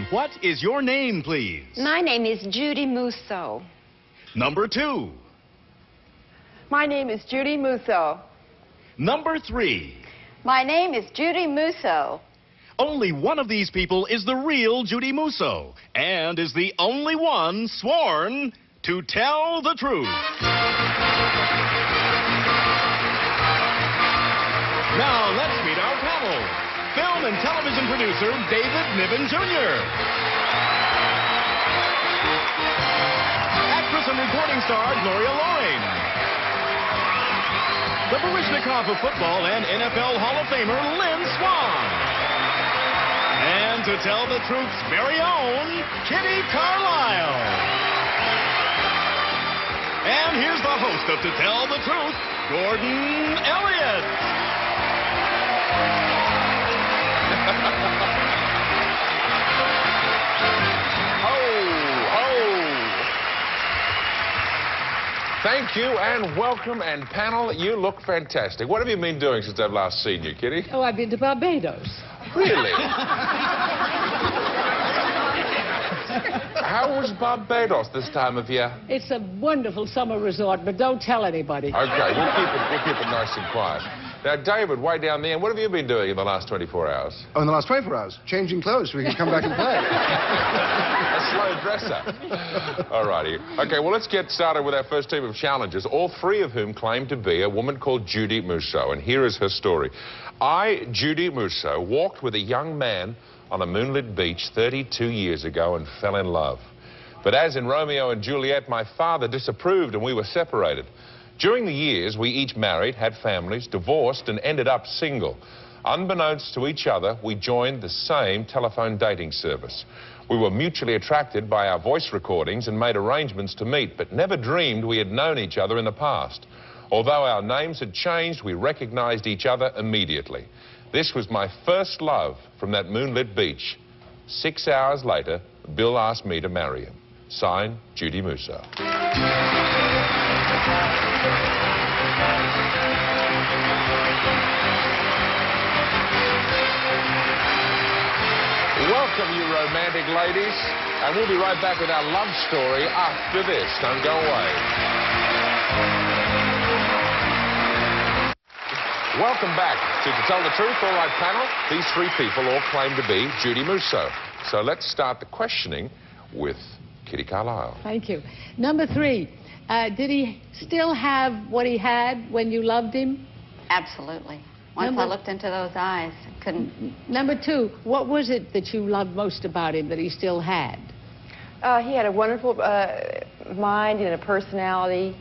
What is your name, please? My name is Judy Muso. Number 2. My name is Judy Muso. Number 3. My name is Judy Muso. Only one of these people is the real Judy Muso and is the only one sworn to tell the truth. Now, let's meet our panel. Film and television producer, David Niven, Jr. Actress and recording star, Gloria Loring. The Baryshnikov of football and NFL Hall of Famer, Swann. And to tell the truth's very own, Carlisle. And here's the host of To Tell the Truth, Elliott. Thank you and welcome, and panel, you look fantastic. What have you been doing since I've last seen you, Kitty? Oh, I've been to Barbados. Really? How was Barbados this time of year? It's a wonderful summer resort, but don't tell anybody. Okay, we'll keep it nice and quiet. Now, David, way down there, what have you been doing in the last 24 hours? Oh, in the last 24 hours? Changing clothes so we can come back and play. A slow dresser. All righty. Okay, well, let's get started with our first team of challengers, all three of whom claim to be a woman called Judy Muso. And here is her story. I, Judy Muso, walked with a young man on a moonlit beach 32 years ago and fell in love. But as in Romeo and Juliet, my father disapproved and we were separated. During the years, we each married, had families, divorced, and ended up single. Unbeknownst to each other, we joined the same telephone dating service. We were mutually attracted by our voice recordings and made arrangements to meet, but never dreamed we had known each other in the past. Although our names had changed, we recognized each other immediately. This was my first love from that moonlit beach. 6 hours later, Bill asked me to marry him. Signed, Judy Muso. Welcome, you romantic ladies. And we'll be right back with our love story after this. Don't go away. Welcome back to Tell the Truth. All right, panel, these three people all claim to be Judy Muso. So let's start the questioning with Kitty Carlisle. Thank you. Number 3, did he still have what he had when you loved him? Absolutely. Once I looked into those eyes, I couldn't... Number 2, what was it that you loved most about him that he still had? He had a wonderful mind and a personality.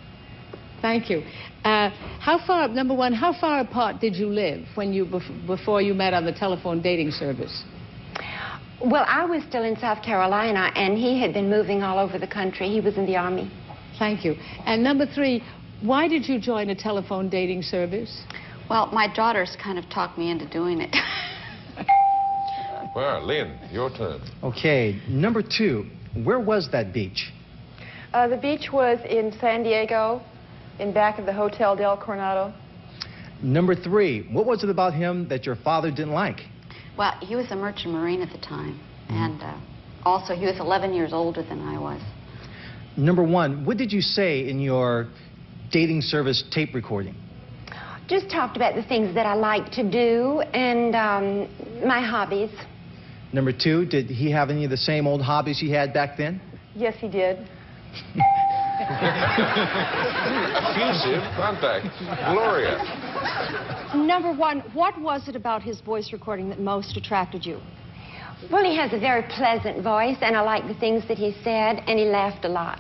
Thank you. Number 1, how far apart did you live when before you met on the telephone dating service? Well, I was still in South Carolina, and he had been moving all over the country. He was in the Army. Thank you. And number 3, why did you join a telephone dating service? Well, my daughters kind of talked me into doing it. Well, Lynn, your turn. Okay, number 2, where was that beach? The beach was in San Diego, in back of the Hotel Del Coronado. Number 3, what was it about him that your father didn't like? Well, he was a merchant marine at the time, and also he was 11 years older than I was. Number 1, what did you say in your dating service tape recording? Just talked about the things that I like to do and my hobbies. Number 2, did he have any of the same old hobbies he had back then? Yes, he did. Effusive, aren't they? Gloria. Number 1, what was it about his voice recording that most attracted you? Well, he has a very pleasant voice, and I like the things that he said, and he laughed a lot.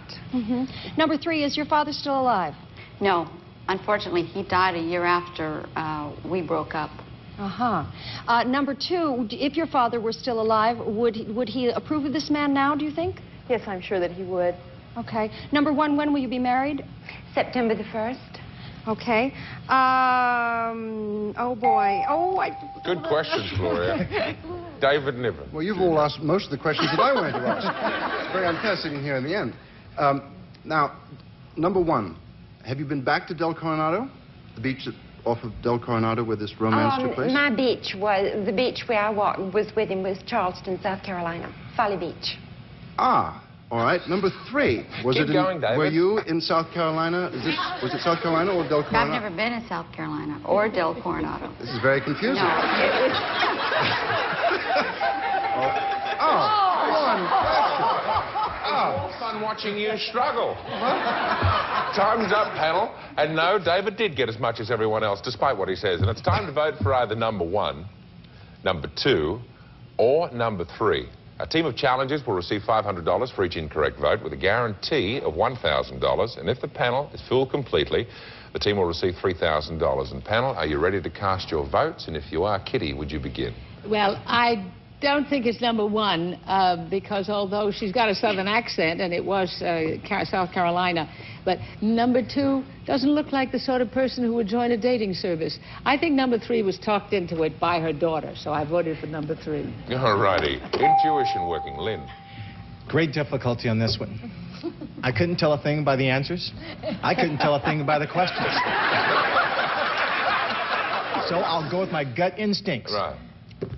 Number 3, is your father still alive? No. Unfortunately, he died a year after we broke up. Number 2, if your father were still alive, would he approve of this man now, do you think? Yes, I'm sure that he would. Okay. Number 1, when will you be married? September the 1st. Okay. Oh, boy. Good questions, Gloria. David Niven. Well, you've all asked most of the questions that I wanted to ask. It's very unfair sitting here in the end. Now, number 1, have you been back to Del Coronado, the beach that off of Del Coronado where this romance took place? My beach was, the beach where I was with him was Charleston, South Carolina. Folly Beach. Ah, all right. Number 3. Was Keep it going, David. Were you in South Carolina? Was it South Carolina or Del Coronado? I've never been in South Carolina or Del Coronado. This is very confusing. No. Oh, fun watching you struggle. Time's up, panel. And no, David did get as much as everyone else, despite what he says. And it's time to vote for either number 1, number 2, or number 3. A team of challengers will receive $500 for each incorrect vote with a guarantee of $1,000. And if the panel is fooled completely, the team will receive $3,000. And panel, are you ready to cast your votes? And if you are, Kitty, would you begin? Well, I don't think it's number 1 because although she's got a southern accent and it was South Carolina, but number 2 doesn't look like the sort of person who would join a dating service. I think number 3 was talked into it by her daughter, so I voted for number 3. All righty. Intuition working. Lynn. Great difficulty on this one. I couldn't tell a thing by the answers. I couldn't tell a thing by the questions. So I'll go with my gut instincts. Right.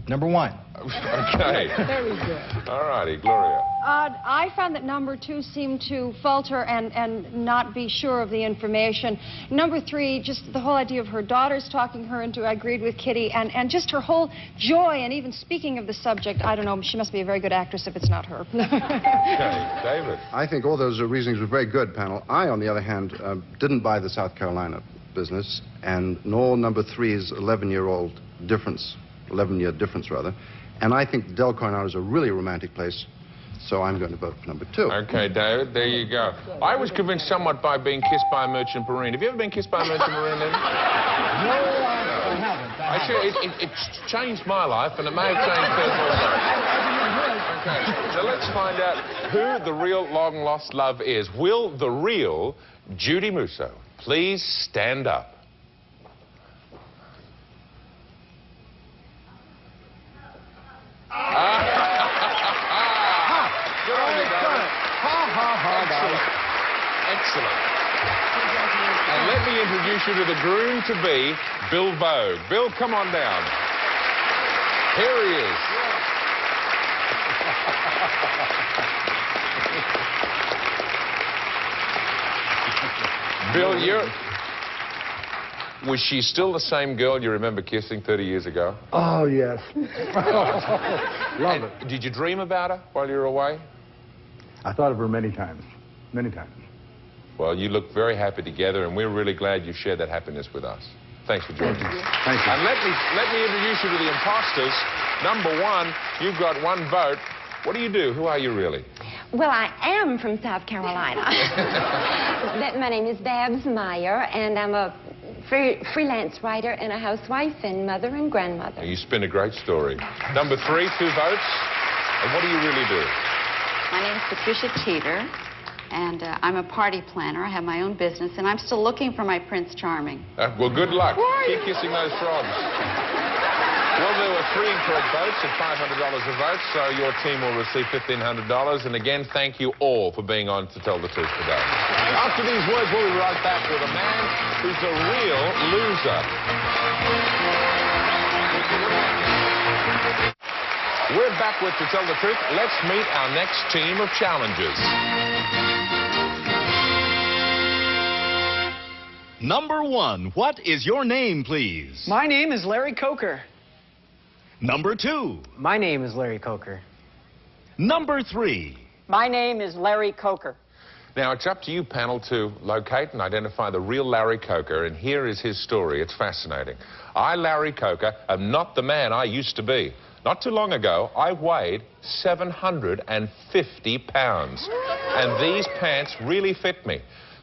Number 1. Okay. Very good. All righty, Gloria. I found that number 2 seemed to falter and not be sure of the information. Number 3, just the whole idea of her daughters talking her into, I agreed with Kitty, and just her whole joy and even speaking of the subject. I don't know, she must be a very good actress if it's not her. Okay, David. I think all those reasonings were very good, panel. I, on the other hand, didn't buy the South Carolina business, and nor number 3's 11-year difference, rather. And I think Del Coronado is a really romantic place, so I'm going to vote for number 2. Okay, David, there you go. I was convinced somewhat by being kissed by a merchant marine. Have you ever been kissed by a merchant marine, Lynn? No, I haven't. Actually, it's changed my life, and it may have changed hers also. Okay, so let's find out who the real long-lost love is. Will the real Judy Muso please stand up? Excellent. And let me introduce you to the groom-to-be, Bill Vogue. Bill, come on down. Here he is. Bill, was she still the same girl you remember kissing 30 years ago? Oh, yes. Love it. Did you dream about her while you were away? I thought of her many times. Many times. Well, you look very happy together, and we're really glad you shared that happiness with us. Thanks for joining us. Thank you. And let me introduce you to the imposters. Number 1, you've got 1 vote. What do you do? Who are you really? Well, I am from South Carolina. My name is Babs Meyer, and I'm a freelance writer and a housewife and mother and grandmother. You spin a great story. Number 3, 2 votes. And what do you really do? My name is Patricia Teeter, and I'm a party planner. I have my own business, and I'm still looking for my Prince Charming. Well, good luck. Keep kissing those frogs. Well, there were 3 incorrect votes at $500 a vote, so your team will receive $1,500. And again, thank you all for being on To Tell the Truth today. After these words, we'll be right back with a man who's a real loser. We're back with To Tell the Truth. Let's meet our next team of challengers. Number 1, what is your name, please? My name is Larry Coker. Number 2. My name is Larry Coker. Number 3. My name is Larry Coker. Now, it's up to you, panel, to locate and identify the real Larry Coker, and here is his story. It's fascinating. I, Larry Coker, am not the man I used to be. Not too long ago, I weighed 750 pounds, and these pants really fit me.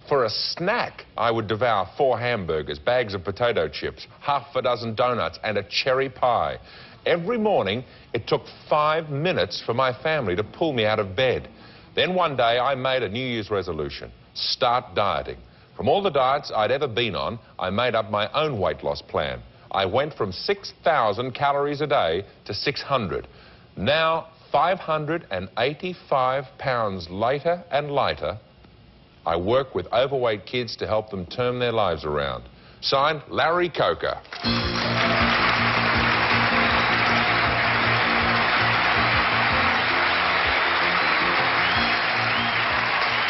For a snack, I would devour 4 hamburgers, bags of potato chips, half a dozen donuts, and a cherry pie. Every morning, it took 5 minutes for my family to pull me out of bed. Then one day, I made a New Year's resolution: start dieting. From all the diets I'd ever been on, I made up my own weight loss plan. I went from 6,000 calories a day to 600. Now, 585 pounds later and lighter, I work with overweight kids to help them turn their lives around. Signed, Larry Coker.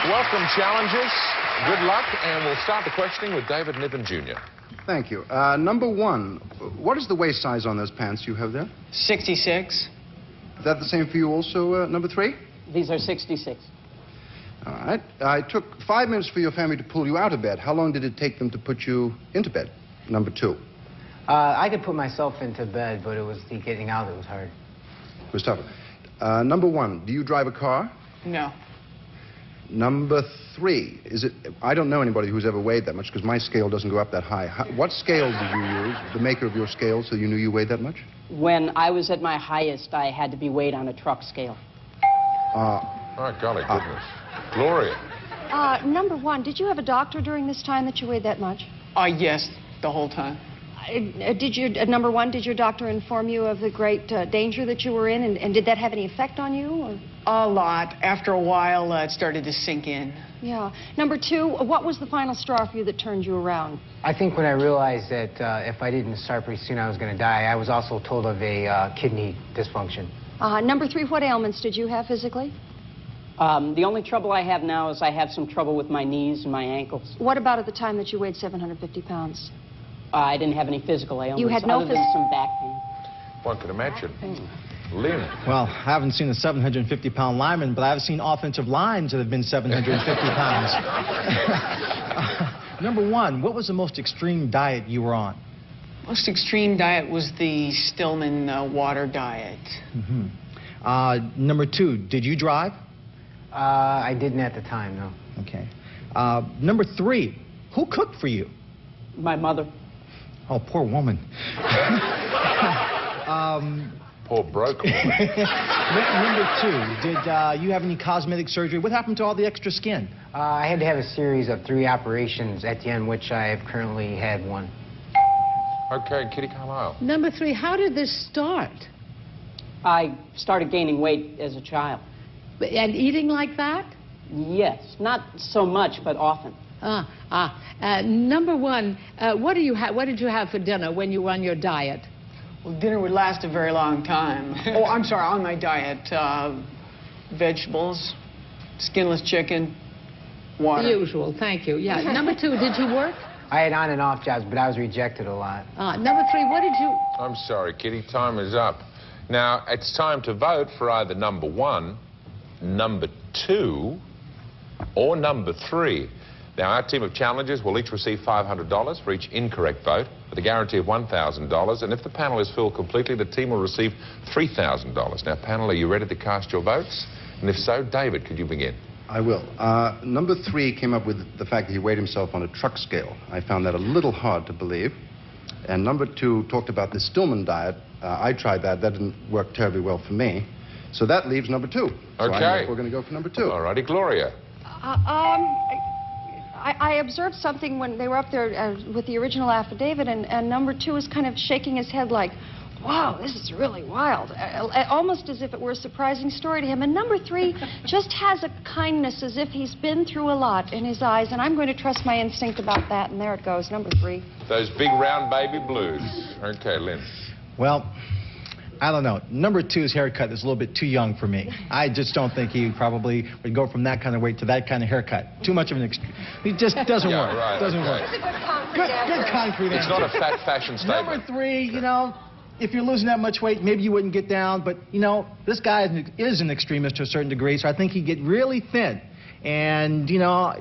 Welcome, challengers. Good luck, and we'll start the questioning with David Niven Jr. Thank you. Number one, what is the waist size on those pants you have there? 66. Is that the same for you also, number three? These are 66. All right. It took 5 minutes for your family to pull you out of bed. How long did it take them to put you into bed? Number two. I could put myself into bed, but it was the getting out that was hard. It was tougher. Number one, do you drive a car? No. Number three, I don't know anybody who's ever weighed that much because my scale doesn't go up that high. What scale did you use, the maker of your scale, so you knew you weighed that much? When I was at my highest, I had to be weighed on a truck scale. Oh, golly goodness. Gloria. Number one, did you have a doctor during this time that you weighed that much? Yes, the whole time. Number one, did your doctor inform you of the great danger that you were in, and did that have any effect on you? Or? A lot. After a while, it started to sink in. Yeah. Number two, what was the final straw for you that turned you around? I think when I realized that if I didn't start pretty soon, I was going to die, I was also told of a kidney dysfunction. Number three, what ailments did you have physically? The only trouble I have now is I have some trouble with my knees and my ankles. What about at the time that you weighed 750 pounds? I didn't have any physical ailments. You had no other than some back pain. One can imagine. Lynn. Well, I haven't seen a 750-pound lineman, but I've seen offensive lines that have been 750 pounds. Number one, what was the most extreme diet you were on? Most extreme diet was the Stillman water diet. Mm-hmm. Number two, did you drive? I didn't at the time, no. Okay. Number three, who cooked for you? My mother. Oh, poor woman. Poor broke woman. Number two, did you have any cosmetic surgery? What happened to all the extra skin? I had to have a series of 3 operations, at the end which I have currently had 1. Okay, Kitty Carlisle. Number three, how did this start? I started gaining weight as a child. And eating like that? Yes, not so much, but often. Number one, what did you have for dinner when you were on your diet? Well, dinner would last a very long time. Oh, I'm sorry, on my diet, vegetables, skinless chicken, water. The usual, thank you. Yeah. Number two, did you work? I had on and off jobs, but I was rejected a lot. Number three, what did you... I'm sorry, Kitty, time is up. Now, it's time to vote for either number one, number two, or number three. Now, our team of challengers will each receive $500 for each incorrect vote, with a guarantee of $1,000. And if the panel is filled completely, the team will receive $3,000. Now, panel, are you ready to cast your votes? And if so, David, could you begin? I will. Number three came up with the fact that he weighed himself on a truck scale. I found that a little hard to believe. And number two talked about the Stillman diet. I tried that. That didn't work terribly well for me. So that leaves number two. So Okay. we're going to go for number two. All righty, Gloria. I observed something when they were up there with the original affidavit, and number two was kind of shaking his head like, wow, this is really wild, almost as if it were a surprising story to him. And number three just has a kindness, as if he's been through a lot in his eyes, and I'm going to trust my instinct about that, and there it goes, number three. Those big round baby blues. Okay, Lynn. Well, I don't know. Number two's haircut is a little bit too young for me. I just don't think he probably would go from that kind of weight to that kind of haircut. Too much of an extreme. It just doesn't work. Right, doesn't okay. work. It's a good concrete Good concrete It's answer. not a fat fashion statement. Number three, you know, if you're losing that much weight, maybe you wouldn't get down. But, you know, this guy is an extremist to a certain degree, so I think he'd get really thin. And, you know,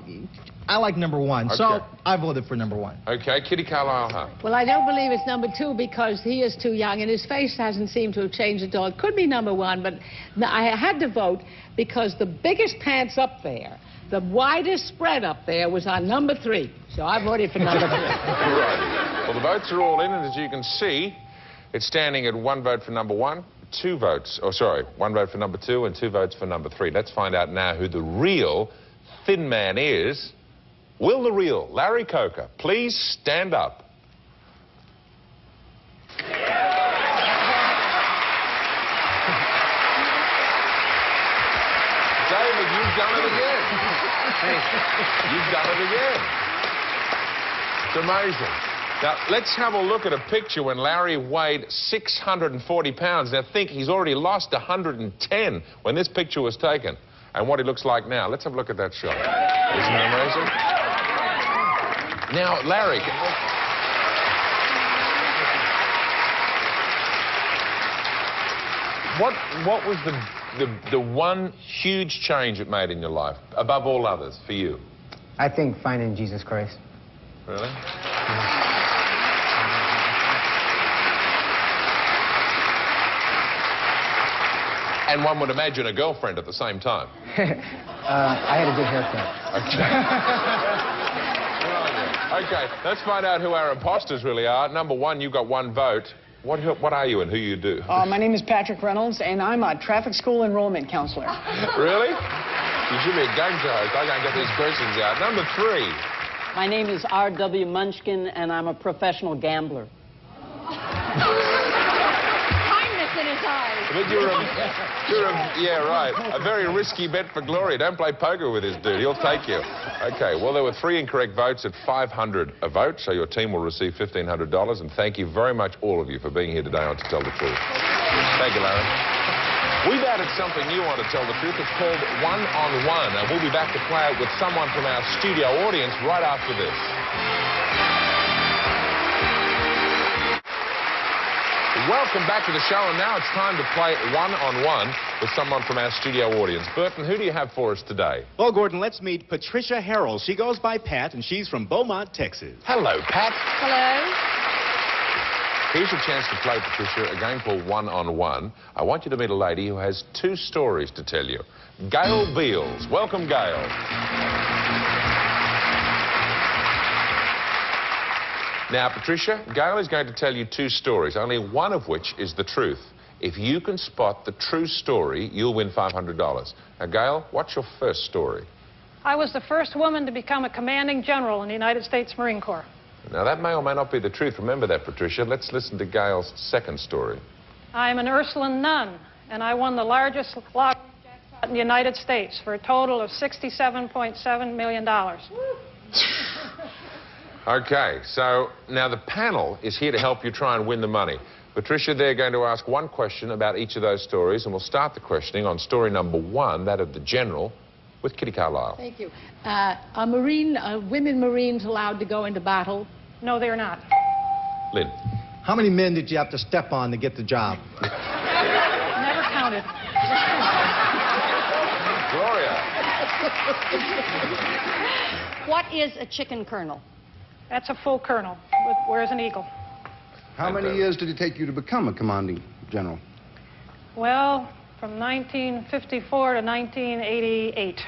I like number one, Okay. so I voted for number one. Okay, Kitty Carlisle, huh? Well, I don't believe it's number two because he is too young and his face hasn't seemed to have changed at all. It could be number one, but I had to vote because the biggest pants up there, the widest spread up there was on number three. So I voted for number three. Right. Well, the votes are all in, and as you can see, it's standing at 1 vote for number one, 2 votes, oh, sorry, 1 vote for number two and 2 votes for number three. Let's find out now who the real thin man is. Will the real Larry Coker please stand up? David, you've done it again. You've done it again. It's amazing. Now, let's have a look at a picture when Larry weighed 640 pounds. Now, think he's already lost 110 when this picture was taken. And what he looks like now. Let's have a look at that shot. Isn't it amazing? Now, Larry... What was the one huge change it made in your life, above all others, for you? I think finding Jesus Christ. Really? And one would imagine a girlfriend at the same time. I had a good haircut. Okay. Okay, let's find out who our imposters really are. Number one, you got one vote. What are you and who you do? My name is Patrick Reynolds, and I'm a traffic school enrollment counselor. Really? You should be a game show host. I can't get these questions out. Number three. My name is R.W. Munchkin, and I'm a professional gambler. Kindness in his eyes. But yeah, right. A very risky bet for Gloria. Don't play poker with this dude. He'll take you. Okay, well, there were 3 incorrect votes at $500 a vote, so your team will receive $1,500. And thank you very much, all of you, for being here today on To Tell the Truth. Thank you, Larry. We've added something new on To Tell the Truth. It's called One-on-One, and we'll be back to play it with someone from our studio audience right after this. Welcome back to the show, and now it's time to play One-on-One with someone from our studio audience. Burton, who do you have for us today? Well, Gordon, let's meet Patricia Harrell. She goes by Pat, and she's from Beaumont, Texas. Hello, Pat. Hello. Here's your chance to play, Patricia, a game called One-on-One. I want you to meet a lady who has 2 stories to tell you. Gail Beals. Welcome, Gail. Now, Patricia, Gail is going to tell you 2 stories, only one of which is the truth. If you can spot the true story, you'll win $500. Now, Gail, what's your first story? I was the first woman to become a commanding general in the United States Marine Corps. Now, that may or may not be the truth. Remember that, Patricia. Let's listen to Gail's second story. I'm an Ursuline nun, and I won the largest lottery jackpot in the United States for a total of $67.7 million. Okay, so now the panel is here to help you try and win the money. Patricia, they're going to ask one question about each of those stories, and we'll start the questioning on story number 1, that of the general, with Kitty Carlisle. Thank you. Are women Marines allowed to go into battle? No, they're not. Lynn. How many men did you have to step on to get the job? Never counted. Gloria. What is a chicken kernel? That's a full colonel. Wears an eagle. How many years did it take you to become a commanding general? Well, from 1954 to 1988. So,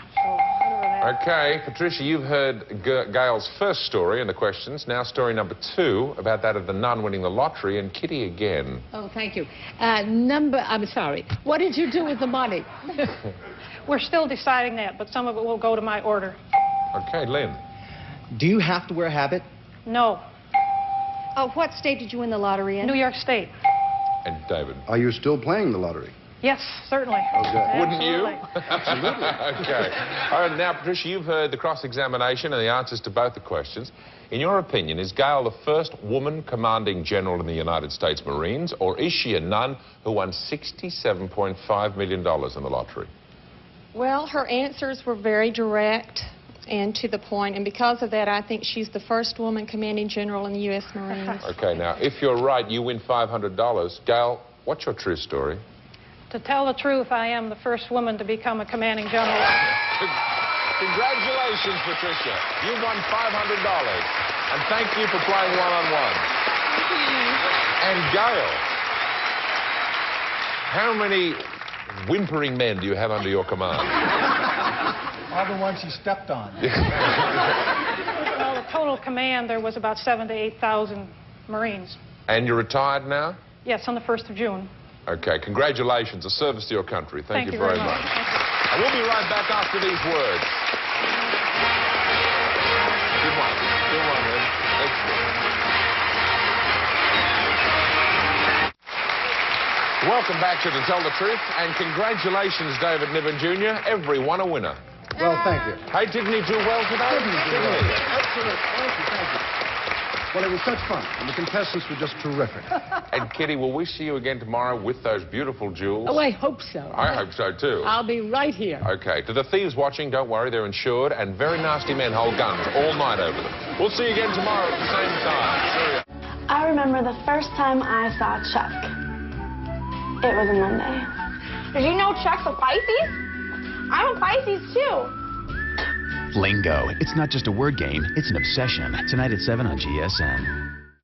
whatever that. Okay, Patricia, you've heard Gail's first story in the questions. Now story number 2 about that of the nun winning the lottery, and Kitty again. Oh, thank you. I'm sorry. What did you do with the money? We're still deciding that, but some of it will go to my order. Okay, Lynn. Do you have to wear a habit? No. What state did you win the lottery in? New York State. And David. Are you still playing the lottery? Yes, certainly. Okay. Wouldn't you? Absolutely. Okay. All right, now, Patricia, you've heard the cross-examination and the answers to both the questions. In your opinion, is Gail the first woman commanding general in the United States Marines, or is she a nun who won $67.5 million in the lottery? Well, her answers were very direct and to the point, and because of that, I think she's the first woman commanding general in the U.S. Marines. Okay, now, if you're right, you win $500. Gail, what's your true story? To tell the truth, I am the first woman to become a commanding general. Congratulations, Patricia. You won $500. And thank you for playing One-on-One. And Gail, how many whimpering men do you have under your command? All the ones you stepped on. Well, the total command, there was about 7,000 to 8,000 Marines. And you're retired now? Yes, on the 1st of June. Okay, congratulations. A service to your country. Thank you very much. And we'll be right back after these words. Good one. Good one, man. Excellent. Welcome back to Tell the Truth, and congratulations, David Niven Jr. Everyone a winner. Well, thank you. Hey, didn't he do well today? Didn't he? Excellent. Thank you, thank you. Well, it was such fun, and the contestants were just terrific. And Kitty, will we see you again tomorrow with those beautiful jewels? Oh, I hope so. I hope so, too. I'll be right here. Okay. To the thieves watching, don't worry, they're insured, and very nasty men hold guns all night over them. We'll see you again tomorrow at the same time. Cheerio. I remember the first time I saw Chuck. It was a Monday. Did you know Chuck's a Pisces? I'm a Pisces, too. Lingo. It's not just a word game, it's an obsession. Tonight at 7 on GSN.